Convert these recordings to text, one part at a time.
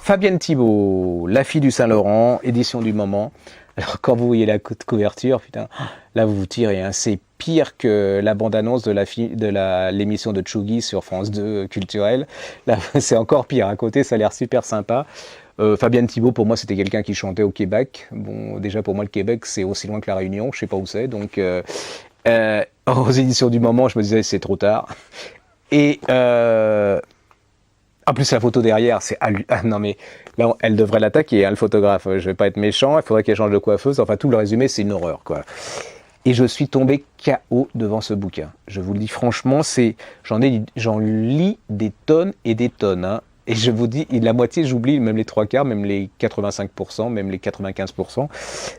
Fabienne Thibault, La fille du Saint-Laurent, édition du moment. Alors quand vous voyez la couverture, putain, là vous vous tirez, hein. C'est pire que la bande-annonce de l'émission de Tchougui sur France 2 culturelle. Là, c'est encore pire. À côté, ça a l'air super sympa. Fabienne Thibault, pour moi, c'était quelqu'un qui chantait au Québec. Bon, déjà pour moi, le Québec, c'est aussi loin que la Réunion. Je sais pas où c'est. Donc, aux éditions du moment, je me disais, c'est trop tard. Et en plus, la photo derrière, c'est ah, non mais là, elle devrait l'attaquer, hein, le photographe. Je vais pas être méchant, il faudrait qu'elle change de coiffeuse. Enfin, tout le résumé, c'est une horreur, quoi. Et je suis tombé KO devant ce bouquin. Je vous le dis franchement, j'en lis des tonnes et des tonnes, hein. Et je vous dis, la moitié, j'oublie, même les trois quarts, même les 85%, même les 95%.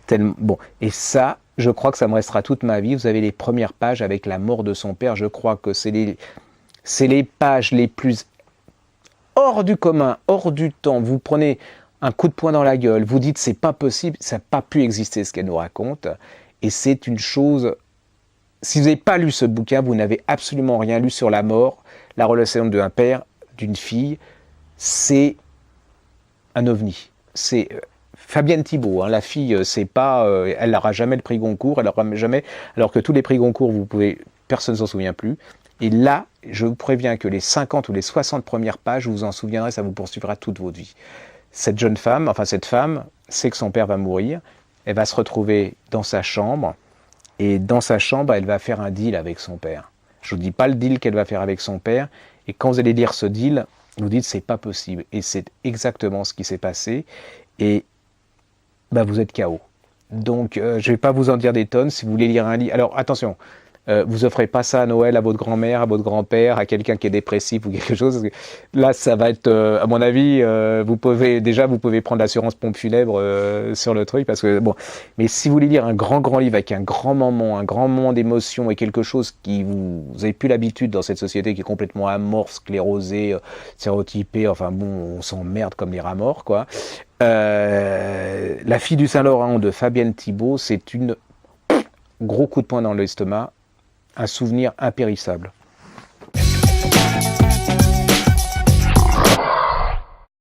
Tellement, bon. Et ça, je crois que ça me restera toute ma vie. Vous avez les premières pages avec la mort de son père. Je crois que c'est les pages les plus hors du commun, hors du temps. Vous prenez un coup de poing dans la gueule, vous dites c'est pas possible, ça n'a pas pu exister ce qu'elle nous raconte. Et c'est une chose, si vous n'avez pas lu ce bouquin, vous n'avez absolument rien lu sur la mort, la relation d'un père, d'une fille. C'est un ovni. C'est Fabienne Thibault, hein, la fille, c'est pas, elle n'aura jamais le prix Goncourt, elle n'aura jamais, alors que tous les prix Goncourt, personne ne s'en souvient plus. Et là, je vous préviens que les 50 ou les 60 premières pages, vous vous en souviendrez, ça vous poursuivra toute votre vie. Cette jeune femme, enfin cette femme, sait que son père va mourir, elle va se retrouver dans sa chambre, et dans sa chambre, elle va faire un deal avec son père. Je ne vous dis pas le deal qu'elle va faire avec son père, et quand vous allez lire ce deal, vous dites c'est pas possible, et c'est exactement ce qui s'est passé, et bah, vous êtes KO. Donc je ne vais pas vous en dire des tonnes, si vous voulez lire un livre, alors attention, vous offrez pas ça à Noël à votre grand-mère, à votre grand-père, à quelqu'un qui est dépressif ou quelque chose. Là, ça va être, à mon avis, vous pouvez prendre l'assurance pompe funèbre sur le truc parce que bon. Mais si vous voulez lire un grand livre avec un grand moment d'émotion et quelque chose qui vous avez plus l'habitude dans cette société qui est complètement amorphe, sclérosée, stéréotypée, enfin bon, on s'emmerde comme les rats morts, quoi. La fille du Saint-Laurent de Fabienne Thibault, c'est une gros coup de poing dans l'estomac. Un souvenir impérissable.